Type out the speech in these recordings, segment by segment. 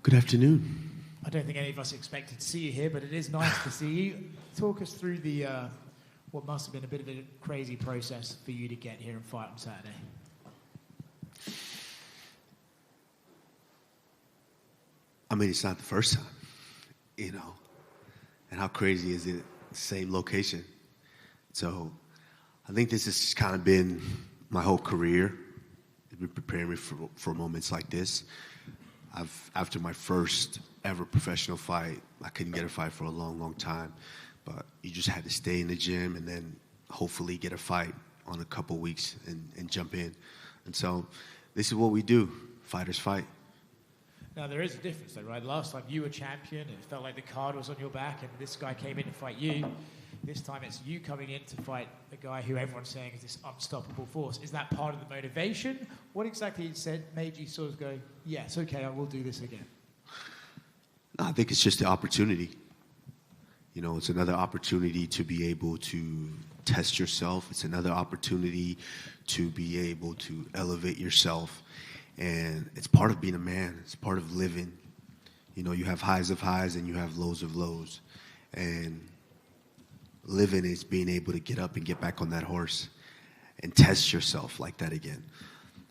Good afternoon. I don't think any of us expected to see you here, but it is nice to see you. Talk us through the what must have been a bit of a crazy process for you to get here and fight on Saturday. I mean, it's not the first time, you know. And how crazy is it? Same location. So I think this has kind of been my whole career. It's been preparing me for moments like this. After my first ever professional fight, I couldn't get a fight for a long, long time. But you just had to stay in the gym and then hopefully get a fight on a couple weeks and jump in. And so this is what we do. Fighters fight. Now, there is a difference, though, right? Last time you were champion, it felt like the card was on your back, and this guy came in to fight you. This time it's you coming in to fight a guy who everyone's saying is this unstoppable force. Is that part of the motivation? What exactly made you sort of go, yes, okay, I will do this again? No, I think it's just the opportunity. You know, it's another opportunity to be able to test yourself. It's another opportunity to be able to elevate yourself. And it's part of being a man. It's part of living. You know, you have highs of highs and you have lows of lows. And living is being able to get up and get back on that horse and test yourself like that again.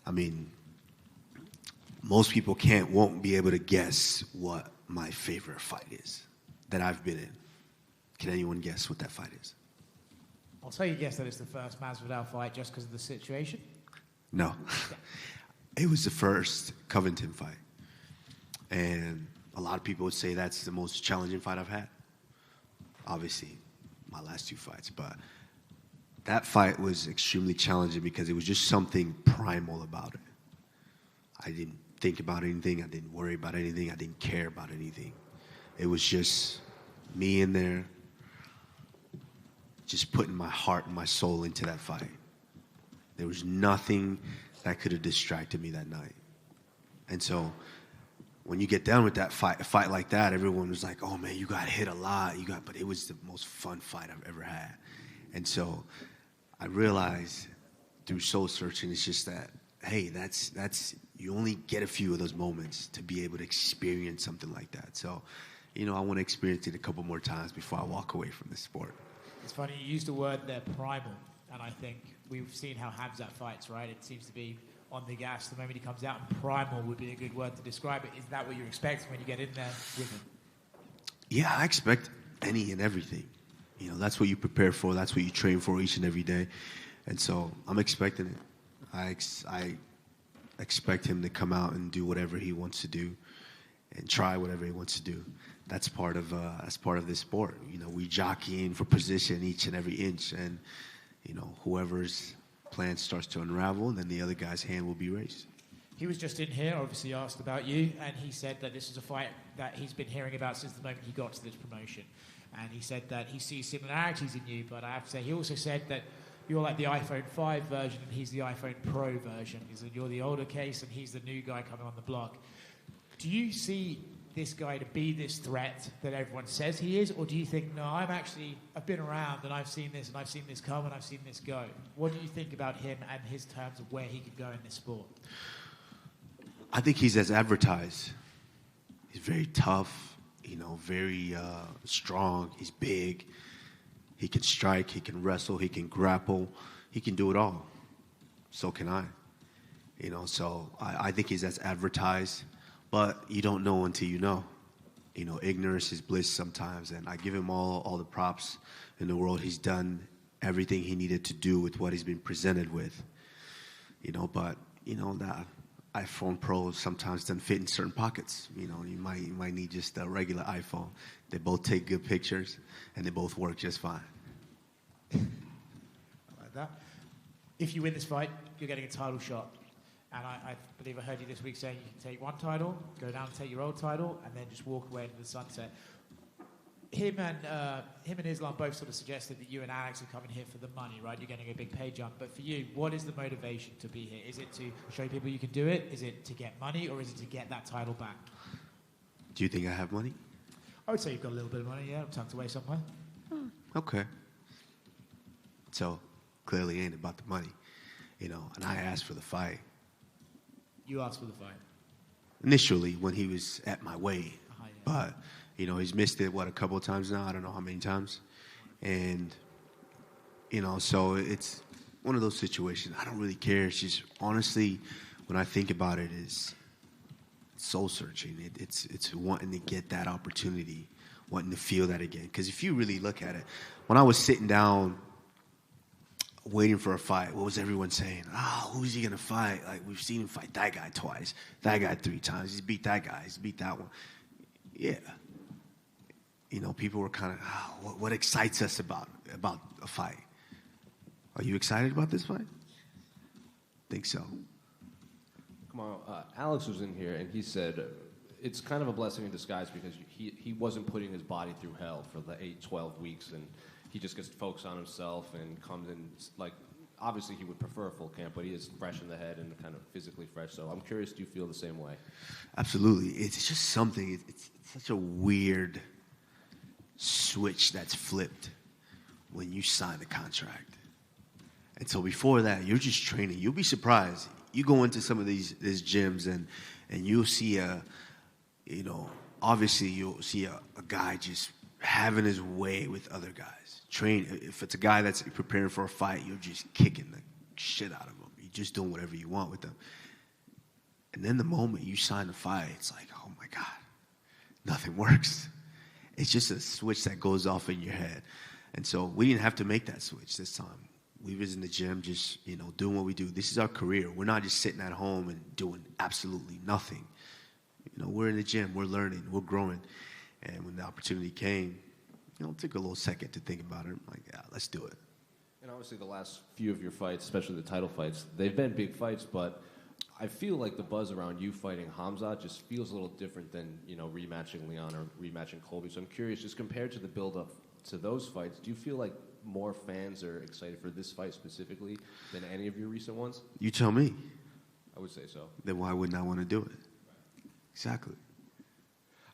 I mean, most people won't be able to guess what my favorite fight is that I've been in. Can anyone guess what that fight is? I'll tell you guess that it's the first Masvidal fight just because of the situation. No. It was the first Covington fight. And a lot of people would say that's the most challenging fight I've had. Obviously, my last two fights. But that fight was extremely challenging because it was just something primal about it. I didn't think about anything. I didn't worry about anything. I didn't care about anything. It was just me in there, just putting my heart and my soul into that fight. There was nothing that could have distracted me that night. And so when you get done with that fight, a fight like that, everyone was like, oh man, you got hit a lot. But it was the most fun fight I've ever had. And so I realized through soul searching, it's just that, hey, that's you only get a few of those moments to be able to experience something like that. So, you know, I want to experience it a couple more times before I walk away from this sport. It's funny, you used the word there, primal, and I think we've seen how Khamzat fights, right? It seems to be on the gas the moment he comes out, and primal would be a good word to describe it. Is that what you're expecting when you get in there with him? Yeah, I expect any and everything. You know, that's what you prepare for. That's what you train for each and every day. And so I'm expecting it. I expect him to come out and do whatever he wants to do and try whatever he wants to do. That's part of this sport. You know, we jockeying for position each and every inch, and you know, whoever's plan starts to unravel, and then the other guy's hand will be raised. He was just in here, obviously asked about you, and he said that this is a fight that he's been hearing about since the moment he got to this promotion. And he said that he sees similarities in you, but I have to say, he also said that you're like the iPhone 5 version and he's the iPhone Pro version. He said you're the older case and he's the new guy coming on the block. Do you see this guy to be this threat that everyone says he is, or do you think, no, I've been around and I've seen this come and I've seen this go? What do you think about him and his terms of where he could go in this sport? I think he's as advertised. He's very tough, you know, very strong. He's big. He can strike, he can wrestle, he can grapple. He can do it all. So can I. You know, so I think he's as advertised. But you don't know until you know. You know, ignorance is bliss sometimes. And I give him all the props in the world. He's done everything he needed to do with what he's been presented with. You know, but, you know, that iPhone Pro sometimes doesn't fit in certain pockets. You know, you might need just a regular iPhone. They both take good pictures, and they both work just fine. I like that. If you win this fight, you're getting a title shot. And I believe I heard you this week saying you can take one title, go down and take your old title, and then just walk away into the sunset. Him and Islam both sort of suggested that you and Alex are coming here for the money, right? You're getting a big pay jump. But for you, what is the motivation to be here? Is it to show people you can do it? Is it to get money? Or is it to get that title back? Do you think I have money? I would say you've got a little bit of money, yeah, tucked away somewhere. Okay. So, clearly ain't about the money, you know, and I asked for the fight. You asked for the fight. initially when he was at my weight. Yeah. But, you know, he's missed it, a couple of times now? I don't know how many times. And, you know, so it's one of those situations. I don't really care. It's just, honestly, when I think about it, it's soul-searching. It's wanting to get that opportunity, wanting to feel that again. Because if you really look at it, when I was sitting down waiting for a fight, what was everyone saying? Who's he going to fight? Like, we've seen him fight that guy twice, that guy 3 times. He's beat that guy. He's beat that one. Yeah. You know, people were kind of, what excites us about a fight? Are you excited about this fight? Think so. Kamaru, Alex was in here, and he said it's kind of a blessing in disguise because he wasn't putting his body through hell for the 8-12 weeks, and he just gets focused on himself and comes in, like, obviously he would prefer a full camp, but he is fresh in the head and kind of physically fresh. So I'm curious, do you feel the same way? Absolutely. It's just something, it's such a weird switch that's flipped when you sign the contract. And so before that, you're just training. You'll be surprised. You go into some of these gyms and you'll see obviously you'll see a guy just having his way with other guys. If it's a guy that's preparing for a fight, you're just kicking the shit out of him. You're just doing whatever you want with them. And then the moment you sign the fight, it's like, oh my God, nothing works. It's just a switch that goes off in your head. And so we didn't have to make that switch this time. We was in the gym just, doing what we do. This is our career. We're not just sitting at home and doing absolutely nothing. We're in the gym. We're learning. We're growing. And when the opportunity came, it took a little second to think about it. I'm like, yeah, let's do it. And obviously the last few of your fights, especially the title fights, they've been big fights, but I feel like the buzz around you fighting Khamzat just feels a little different than, rematching Leon or rematching Colby. So I'm curious, just compared to the build-up to those fights, do you feel like more fans are excited for this fight specifically than any of your recent ones? You tell me. I would say so. Then why wouldn't I want to do it? Exactly.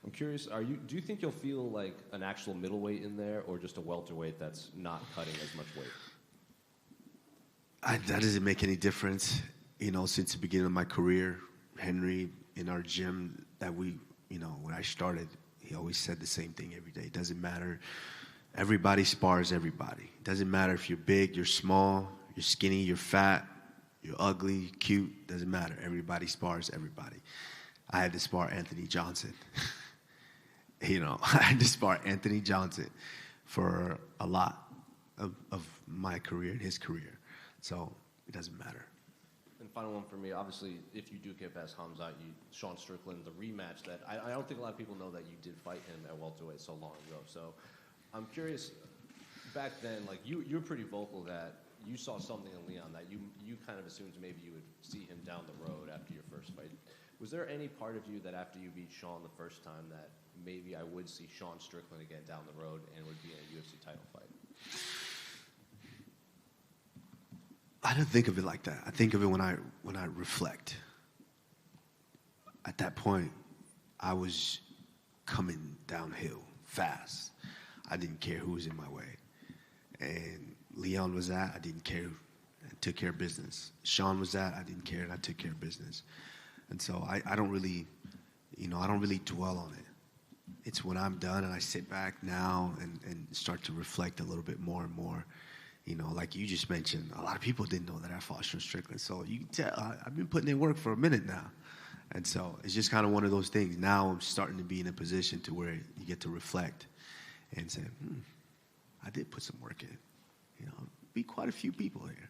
I'm curious, do you think you'll feel like an actual middleweight in there or just a welterweight that's not cutting as much weight? That doesn't make any difference. Since the beginning of my career, Henry, in our gym that when I started, he always said the same thing every day. It doesn't matter. Everybody spars everybody. It doesn't matter if you're big, you're small, you're skinny, you're fat, you're ugly, cute. Doesn't matter. Everybody spars everybody. I had to spar Anthony Johnson. I had to spar Anthony Johnson for a lot of my career and his career. So it doesn't matter. And final one for me, obviously, if you do get past Khamzat, Sean Strickland, the rematch that I don't think a lot of people know that you did fight him at welterweight so long ago. So I'm curious, back then, like you're pretty vocal that you saw something in Leon that you kind of assumed maybe you would see him down the road after your first fight. Was there any part of you that after you beat Sean the first time that maybe I would see Sean Strickland again down the road and would be in a UFC title fight? I don't think of it like that. I think of it when I reflect. At that point, I was coming downhill fast. I didn't care who was in my way. And Leon was that, I didn't care. I took care of business. Sean was that, I didn't care, and I took care of business. And so I don't really, I don't really dwell on it. It's when I'm done and I sit back now and start to reflect a little bit more and more. Like you just mentioned, a lot of people didn't know that I fought Sean Strickland. So you can tell, I've been putting in work for a minute now. And so it's just kind of one of those things. Now I'm starting to be in a position to where you get to reflect and say, I did put some work in. Beat quite a few people here.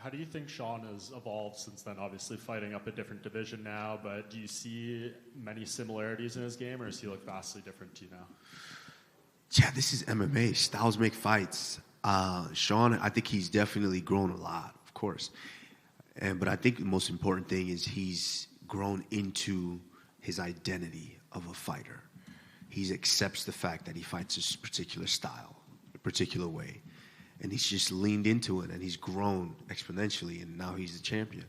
How do you think Sean has evolved since then? Obviously fighting up a different division now, but do you see many similarities in his game, or does he look vastly different to you now? Yeah, this is MMA. Styles make fights. Sean, I think he's definitely grown a lot, of course. But I think the most important thing is he's grown into his identity of a fighter. He accepts the fact that he fights this particular style, a particular way. And he's just leaned into it, and he's grown exponentially, and now he's the champion.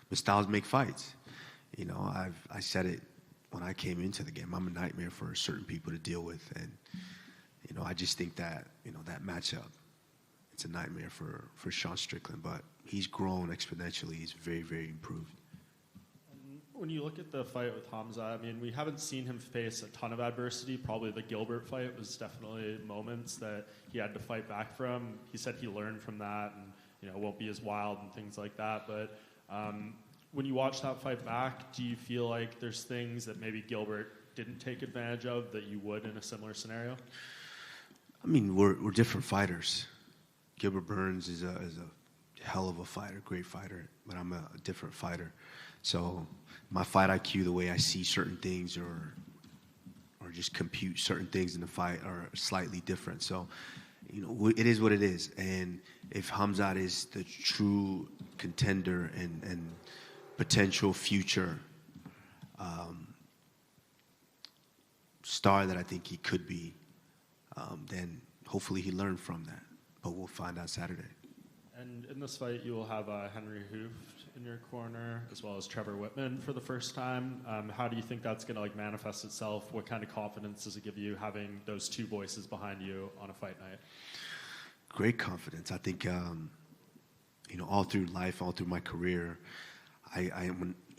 But styles make fights. I said it when I came into the game. I'm a nightmare for certain people to deal with, and I just think that that matchup, it's a nightmare for Sean Strickland. But he's grown exponentially. He's very, very improved. When you look at the fight with Khamzat, I mean, we haven't seen him face a ton of adversity. Probably the Gilbert fight was definitely moments that he had to fight back from. He said he learned from that and, won't be as wild and things like that. But when you watch that fight back, do you feel like there's things that maybe Gilbert didn't take advantage of that you would in a similar scenario? I mean, we're different fighters. Gilbert Burns is a hell of a fighter, great fighter, but I'm a different fighter. So my fight IQ, the way I see certain things or just compute certain things in the fight are slightly different. So, it is what it is. And if Khamzat is the true contender and potential future star that I think he could be, then hopefully he learned from that. But we'll find out Saturday. And in this fight, you will have Henry Hooft in your corner, as well as Trevor Whitman for the first time. How do you think that's going to manifest itself? What kind of confidence does it give you having those two voices behind you on a fight night? Great confidence. I think, all through life, all through my career,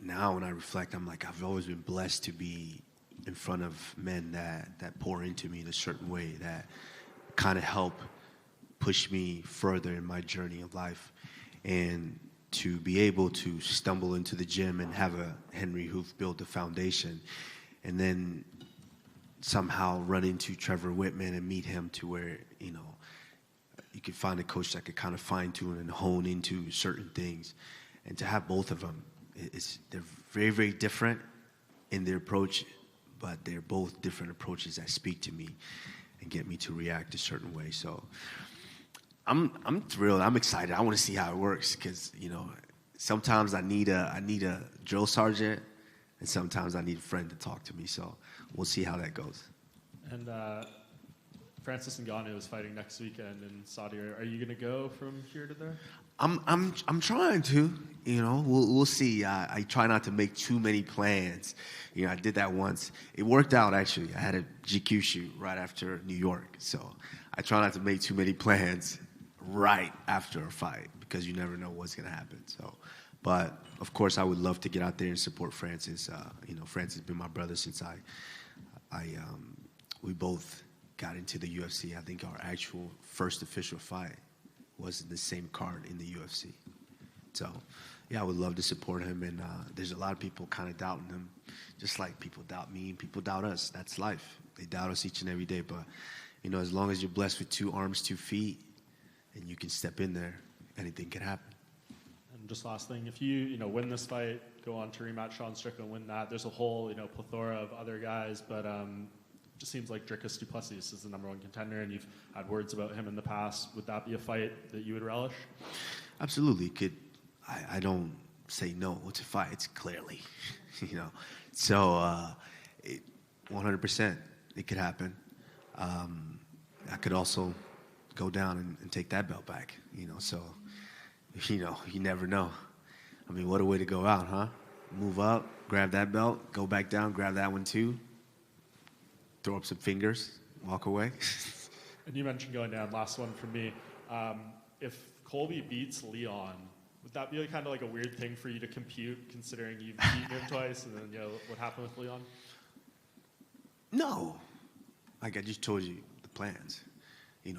now when I reflect, I'm like, I've always been blessed to be in front of men that pour into me in a certain way, that kind of help push me further in my journey of life. And to be able to stumble into the gym and have a Henry Hooft build the foundation, and then somehow run into Trevor Whitman and meet him to where, you could find a coach that could kind of fine-tune and hone into certain things. And to have both of them, they're very, very different in their approach, but they're both different approaches that speak to me and get me to react a certain way. So I'm thrilled. I'm excited. I want to see how it works because, sometimes I need a drill sergeant and sometimes I need a friend to talk to me. So we'll see how that goes. And Francis Ngannou is fighting next weekend in Saudi Arabia. Are you going to go from here to there? I'm trying to. We'll see. I try not to make too many plans. I did that once. It worked out actually. I had a GQ shoot right after New York, so I try not to make too many plans right after a fight because you never know what's going to happen. So, but of course, I would love to get out there and support Francis. Francis has been my brother since we both got into the UFC. I think our actual first official fight was in the same card in the UFC. So, yeah, I would love to support him. And there's a lot of people kind of doubting him, just like people doubt me and people doubt us. That's life. They doubt us each and every day. But, as long as you're blessed with 2 arms, 2 feet, and you can step in there, anything can happen. And just last thing, if you win this fight, go on to rematch Sean Strickland, win that, there's a whole plethora of other guys, but just seems like Dricus du Plessis is the #1 contender, and you've had words about him in the past. Would that be a fight that you would relish? Absolutely. I don't say no to fights, clearly. So 100% it could happen. I could also go down and take that belt back, so, you never know. I mean, what a way to go out, huh? Move up, grab that belt, go back down, grab that one too, throw up some fingers, walk away. And you mentioned going down. Last one from me. If Colby beats Leon, would that be kind of like a weird thing for you to compute, considering you've beaten him twice, and then what happened with Leon? No, like I just told you the plans.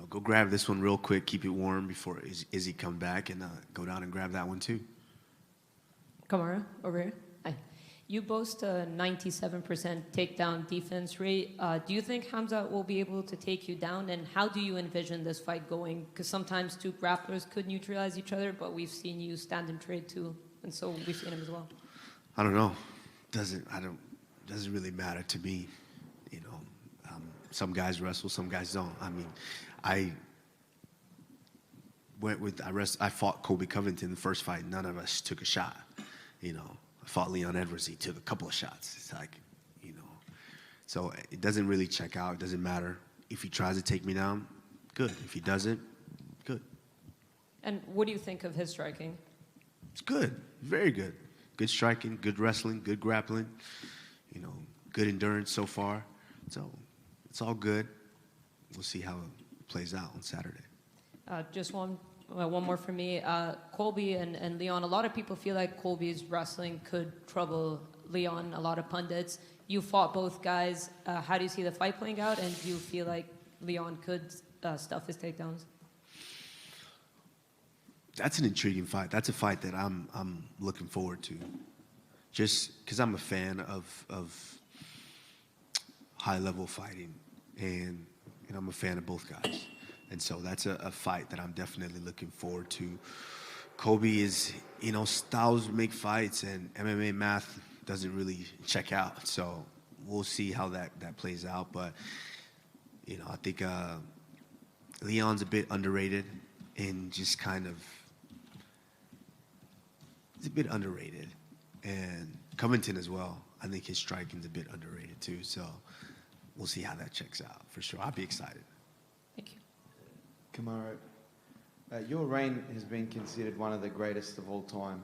Go grab this one real quick, keep it warm before Izzy come back, and go down and grab that one too. Kamaru, over here. Hi. You boast a 97% takedown defense rate. Do you think Khamzat will be able to take you down? And how do you envision this fight going? Because sometimes 2 grapplers could neutralize each other, but we've seen you stand and trade too, and so we've seen him as well. I don't know. Doesn't really matter to me. Some guys wrestle, some guys don't. I mean, I fought Colby Covington the first fight. None of us took a shot. I fought Leon Edwards. He took a couple of shots. It's like, so it doesn't really check out. It doesn't matter. If he tries to take me down, good. If he doesn't, good. And what do you think of his striking? It's good. Very good. Good striking, good wrestling, good grappling. Good endurance so far. So it's all good. We'll see how it plays out on Saturday. Just one more for me. Colby and Leon, a lot of people feel like Colby's wrestling could trouble Leon, a lot of pundits. You fought both guys. How do you see the fight playing out? And do you feel like Leon could stuff his takedowns? That's an intriguing fight. That's a fight that I'm looking forward to. Just because I'm a fan of high-level fighting, and I'm a fan of both guys. And so that's a fight that I'm definitely looking forward to. Kobe is, styles make fights, and MMA math doesn't really check out. So we'll see how that plays out. But, I think Leon's a bit underrated and just kind of, he's a bit underrated. And Covington as well. I think his striking's a bit underrated too. So we'll see how that checks out for sure. I'll be excited. Thank you. Kamaru, your reign has been considered one of the greatest of all time.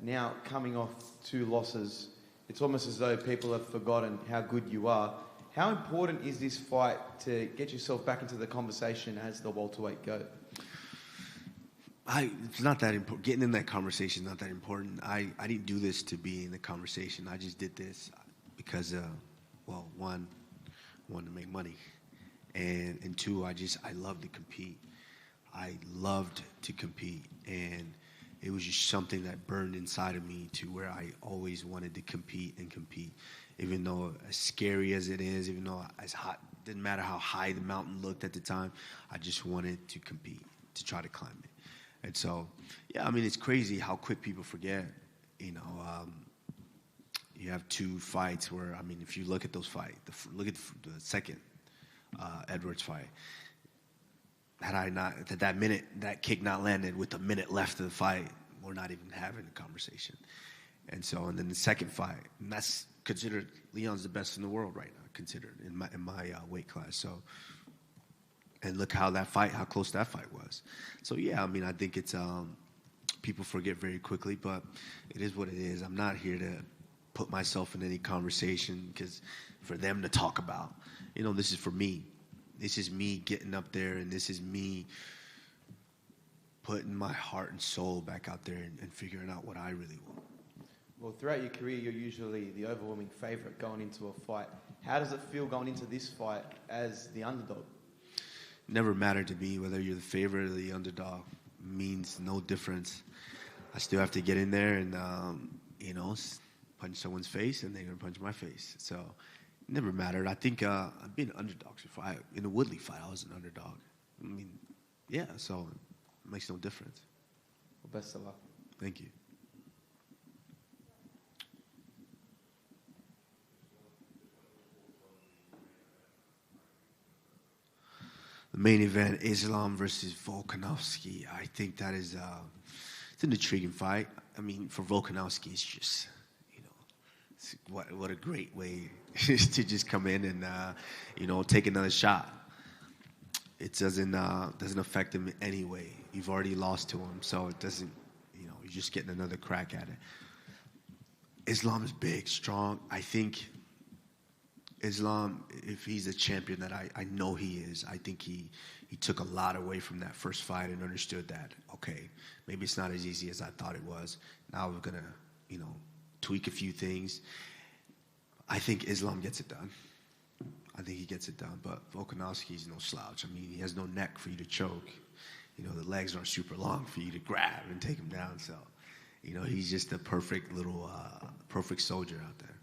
Now, coming off 2 losses, it's almost as though people have forgotten how good you are. How important is this fight to get yourself back into the conversation as the welterweight GOAT? It's not that important. Getting in that conversation is not that important. I didn't do this to be in the conversation. I just did this because, one, I wanted to make money. And 2, I love to compete. I loved to compete. And it was just something that burned inside of me to where I always wanted to compete and compete. Even though as scary as it is, even though as hot, didn't matter how high the mountain looked at the time, I just wanted to compete, to try to climb it. And so, it's crazy how quick people forget. You have 2 fights where, if you look at those fights, look at the second Edwards fight. Had I not, that kick not landed with a minute left of the fight, we're not even having a conversation. And then the second fight, and that's considered, Leon's the best in the world right now, considered in my weight class. So. And look how close that fight was. So, I think it's, people forget very quickly, but it is what it is. I'm not here to put myself in any conversation because for them to talk about. This is for me. This is me getting up there, and this is me putting my heart and soul back out there and figuring out what I really want. Well, throughout your career, you're usually the overwhelming favourite going into a fight. How does it feel going into this fight as the underdog? Never mattered to me whether you're the favorite or the underdog. Means no difference. I still have to get in there and, punch someone's face, and they're going to punch my face. So it never mattered. I think I've been underdogs before. In the Woodley fight, I was an underdog. So it makes no difference. Well, best of luck. Thank you. The main event, Islam versus Volkanovski. I think that is it's an intriguing fight. For Volkanovski, it's just, what a great way to just come in and, take another shot. It doesn't affect him in any way. You've already lost to him, so it doesn't, you're just getting another crack at it. Islam is big, strong. I think Islam, if he's a champion that I know he is, I think he took a lot away from that first fight and understood that, okay, maybe it's not as easy as I thought it was. Now we're going to, tweak a few things. I think Islam gets it done. I think he gets it done. But Volkanovski's no slouch. He has no neck for you to choke. The legs aren't super long for you to grab and take him down. So, he's just a perfect little, perfect soldier out there.